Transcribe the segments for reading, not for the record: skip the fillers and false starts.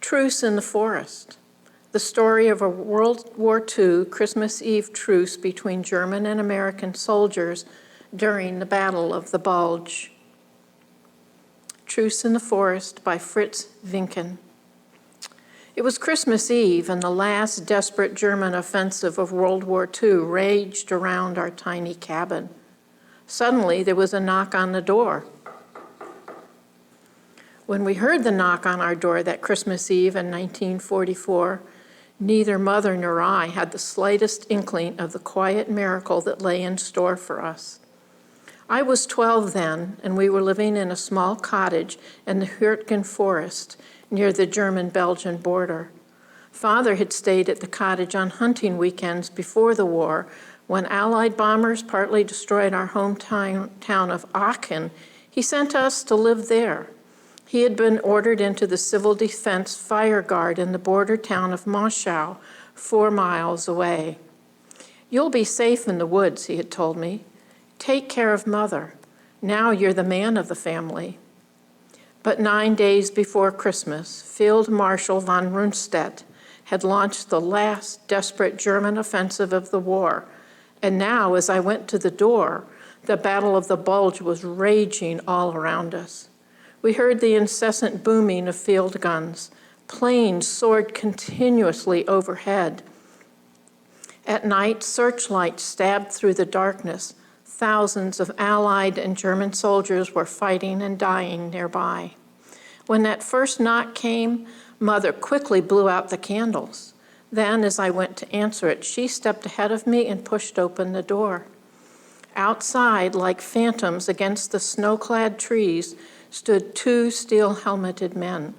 Truce in the Forest, the story of a World War II Christmas Eve truce between German and American soldiers during the Battle of the Bulge. Truce in the Forest by Fritz Winken. It was Christmas Eve, and the last desperate German offensive of World War II raged around our tiny cabin. Suddenly, there was a knock on the door. When we heard the knock on our door that Christmas Eve in 1944, neither Mother nor I had the slightest inkling of the quiet miracle that lay in store for us. I was 12 then, and we were living in a small cottage in the Hürtgen Forest near the German-Belgian border. Father had stayed at the cottage on hunting weekends before the war when Allied bombers partly destroyed our hometown of Aachen. He sent us to live there. He had been ordered into the Civil Defense Fire Guard in the border town of Moschau, 4 miles away. "You'll be safe in the woods," he had told me. "Take care of Mother. Now you're the man of the family." But 9 days before Christmas, Field Marshal von Rundstedt had launched the last desperate German offensive of the war. And now, as I went to the door, the Battle of the Bulge was raging all around us. We heard the incessant booming of field guns. Planes soared continuously overhead. At night, searchlights stabbed through the darkness. Thousands of Allied and German soldiers were fighting and dying nearby. When that first knock came, Mother quickly blew out the candles. Then, as I went to answer it, she stepped ahead of me and pushed open the door. Outside, like phantoms against the snow-clad trees, stood 2 steel-helmeted men.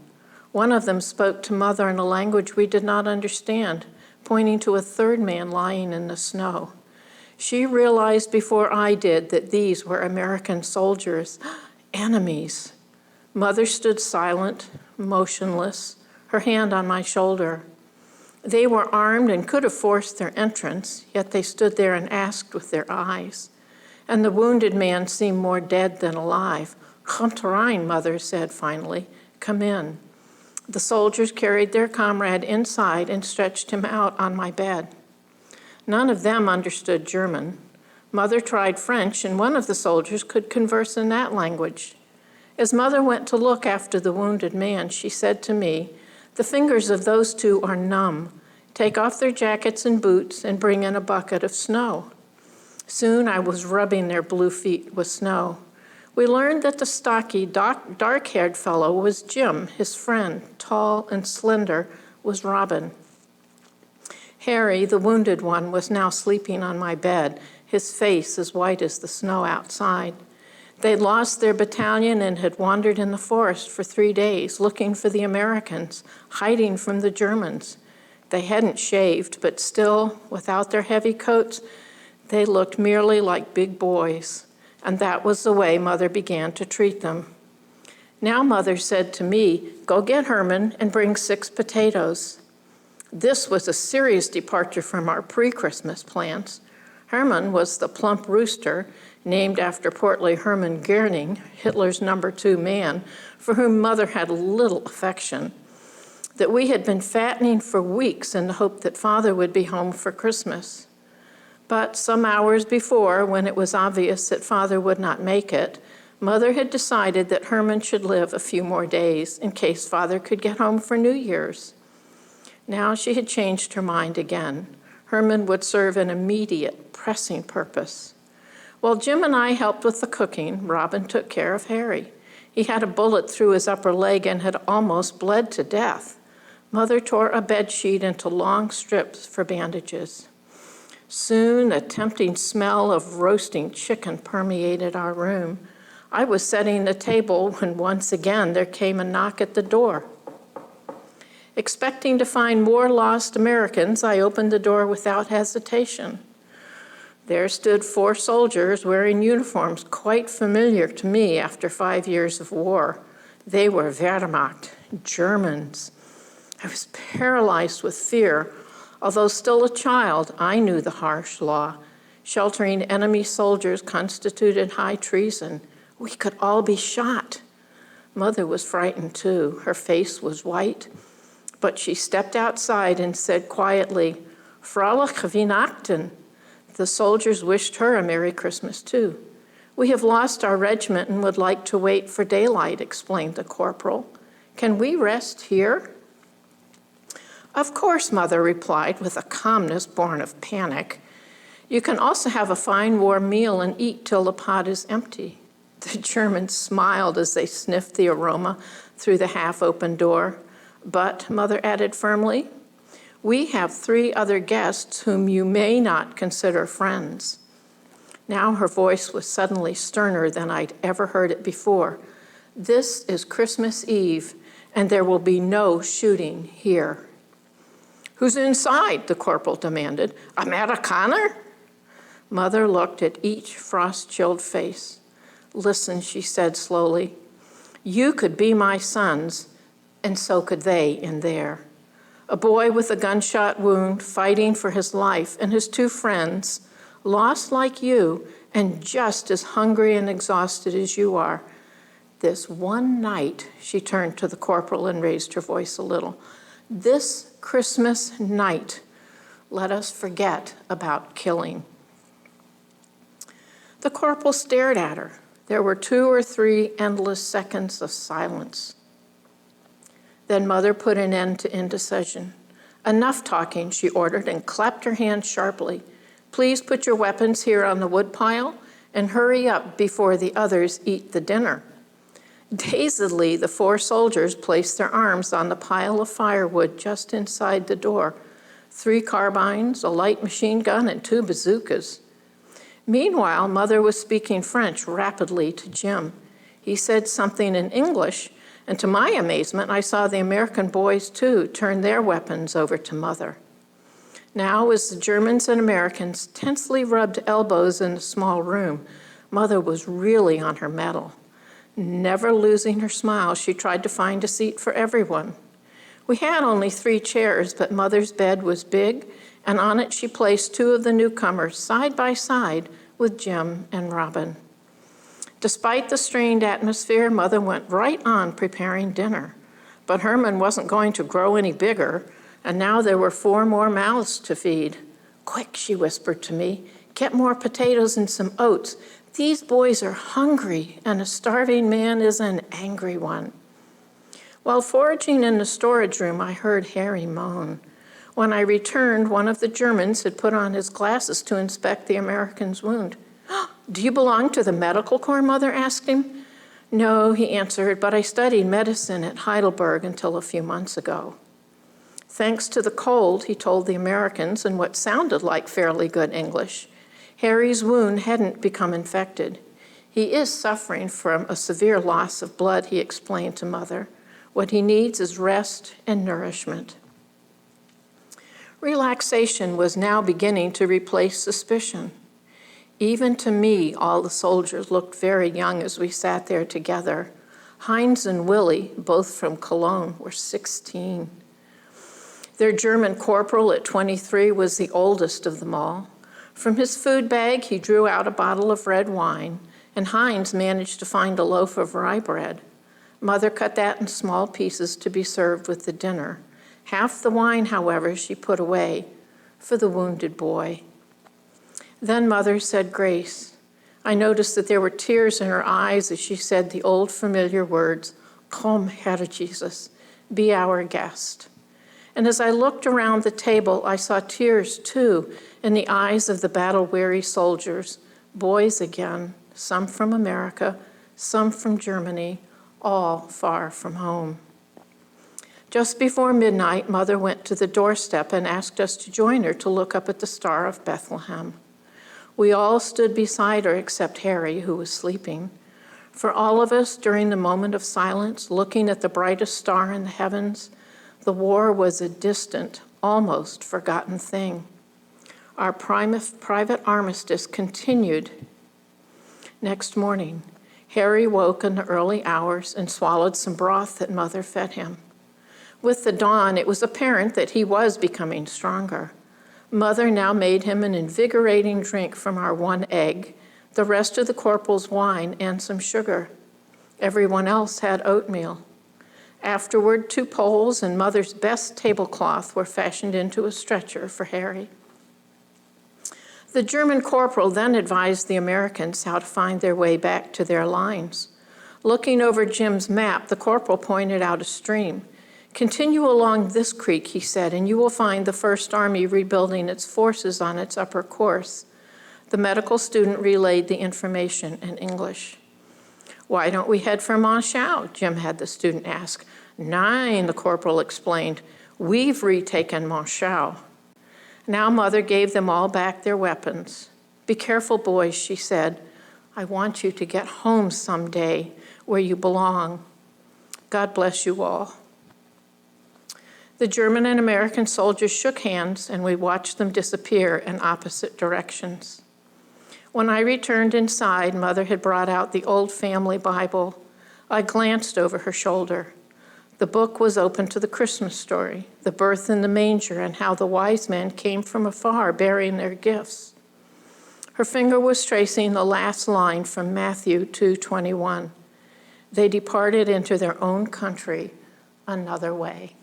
One of them spoke to Mother in a language we did not understand, pointing to a third man lying in the snow. She realized before I did that these were American soldiers, enemies. Mother stood silent, motionless, her hand on my shoulder. They were armed and could have forced their entrance, yet they stood there and asked with their eyes. And the wounded man seemed more dead than alive. "Kommt rein," Mother said finally. "Come in." The soldiers carried their comrade inside and stretched him out on my bed. None of them understood German. Mother tried French, and one of the soldiers could converse in that language. As Mother went to look after the wounded man, she said to me, "The fingers of those 2 are numb. Take off their jackets and boots and bring in a bucket of snow." Soon I was rubbing their blue feet with snow. We learned that the stocky, dark-haired fellow was Jim. His friend, tall and slender, was Robin. Harry, the wounded one, was now sleeping on my bed, his face as white as the snow outside. They'd lost their battalion and had wandered in the forest for 3 days, looking for the Americans, hiding from the Germans. They hadn't shaved, but still, without their heavy coats, they looked merely like big boys. And that was the way Mother began to treat them. Now Mother said to me, "Go get Herman and bring 6 potatoes." This was a serious departure from our pre-Christmas plans. Herman was the plump rooster, named after portly Hermann Goering, Hitler's number 2 man, for whom Mother had little affection, that we had been fattening for weeks in the hope that Father would be home for Christmas. But some hours before, when it was obvious that Father would not make it, Mother had decided that Herman should live a few more days in case Father could get home for New Year's. Now she had changed her mind again. Herman would serve an immediate, pressing purpose. While Jim and I helped with the cooking, Robin took care of Harry. He had a bullet through his upper leg and had almost bled to death. Mother tore a bedsheet into long strips for bandages. Soon, a tempting smell of roasting chicken permeated our room. I was setting the table when once again there came a knock at the door. Expecting to find more lost Americans, I opened the door without hesitation. There stood 4 soldiers wearing uniforms quite familiar to me after 5 years of war. They were Wehrmacht, Germans. I was paralyzed with fear. Although still a child, I knew the harsh law. Sheltering enemy soldiers constituted high treason. We could all be shot. Mother was frightened too. Her face was white. But she stepped outside and said quietly, "Fröhliche Weihnachten." The soldiers wished her a Merry Christmas too. "We have lost our regiment and would like to wait for daylight," explained the corporal. "Can we rest here?" "Of course," Mother replied with a calmness born of panic. "You can also have a fine warm meal and eat till the pot is empty." The Germans smiled as they sniffed the aroma through the half-open door. "But," Mother added firmly, "we have 3 other guests whom you may not consider friends." Now her voice was suddenly sterner than I'd ever heard it before. "This is Christmas Eve, and there will be no shooting here." "Who's inside?" the corporal demanded. "Amerikaner?" Mother looked at each frost-chilled face. "Listen," she said slowly, "you could be my sons, and so could they in there. A boy with a gunshot wound, fighting for his life, and his 2 friends, lost like you, and just as hungry and exhausted as you are. This one night," she turned to the corporal and raised her voice a little, "this Christmas night, let us forget about killing." The corporal stared at her. There were 2 or 3 endless seconds of silence. Then Mother put an end to indecision. "Enough talking," she ordered, and clapped her hands sharply. "Please put your weapons here on the woodpile and hurry up before the others eat the dinner." Dazedly, the 4 soldiers placed their arms on the pile of firewood just inside the door. 3 carbines, a light machine gun, and 2 bazookas. Meanwhile, Mother was speaking French rapidly to Jim. He said something in English, and to my amazement, I saw the American boys, too, turn their weapons over to Mother. Now, as the Germans and Americans tensely rubbed elbows in the small room, Mother was really on her mettle. Never losing her smile, she tried to find a seat for everyone. We had only 3 chairs, but Mother's bed was big, and on it she placed 2 of the newcomers side by side with Jim and Robin. Despite the strained atmosphere, Mother went right on preparing dinner. But Herman wasn't going to grow any bigger, and now there were 4 more mouths to feed. "Quick," she whispered to me, "get more potatoes and some oats. These boys are hungry, and a starving man is an angry one." While foraging in the storage room, I heard Harry moan. When I returned, one of the Germans had put on his glasses to inspect the American's wound. "Do you belong to the medical corps?" Mother asked him. "No," he answered, "but I studied medicine at Heidelberg until a few months ago." Thanks to the cold, he told the Americans in what sounded like fairly good English, Harry's wound hadn't become infected. "He is suffering from a severe loss of blood," he explained to Mother. "What he needs is rest and nourishment." Relaxation was now beginning to replace suspicion. Even to me, all the soldiers looked very young as we sat there together. Heinz and Willie, both from Cologne, were 16. Their German corporal at 23 was the oldest of them all. From his food bag, he drew out a bottle of red wine, and Heinz managed to find a loaf of rye bread. Mother cut that in small pieces to be served with the dinner. Half the wine, however, she put away for the wounded boy. Then Mother said grace. I noticed that there were tears in her eyes as she said the old familiar words, "Komm, Herr Jesus, be our guest." And as I looked around the table, I saw tears, too, in the eyes of the battle-weary soldiers, boys again, some from America, some from Germany, all far from home. Just before midnight, Mother went to the doorstep and asked us to join her to look up at the Star of Bethlehem. We all stood beside her except Harry, who was sleeping. For all of us, during the moment of silence, looking at the brightest star in the heavens, the war was a distant, almost forgotten thing. Our private armistice continued. Next morning, Harry woke in the early hours and swallowed some broth that Mother fed him. With the dawn, it was apparent that he was becoming stronger. Mother now made him an invigorating drink from our 1 egg, the rest of the corporal's wine, and some sugar. Everyone else had oatmeal. Afterward, 2 poles and Mother's best tablecloth were fashioned into a stretcher for Harry. The German corporal then advised the Americans how to find their way back to their lines. Looking over Jim's map, the corporal pointed out a stream. "Continue along this creek," he said, "and you will find the First Army rebuilding its forces on its upper course." The medical student relayed the information in English. "Why don't we head for Monschau?" Jim had the student ask. "Nein," the corporal explained. "We've retaken Monschau." Now Mother gave them all back their weapons. "Be careful, boys," she said. "I want you to get home someday where you belong. God bless you all." The German and American soldiers shook hands, and we watched them disappear in opposite directions. When I returned inside, Mother had brought out the old family Bible. I glanced over her shoulder. The book was open to the Christmas story, the birth in the manger, and how the wise men came from afar bearing their gifts. Her finger was tracing the last line from Matthew 2:21. They departed into their own country another way.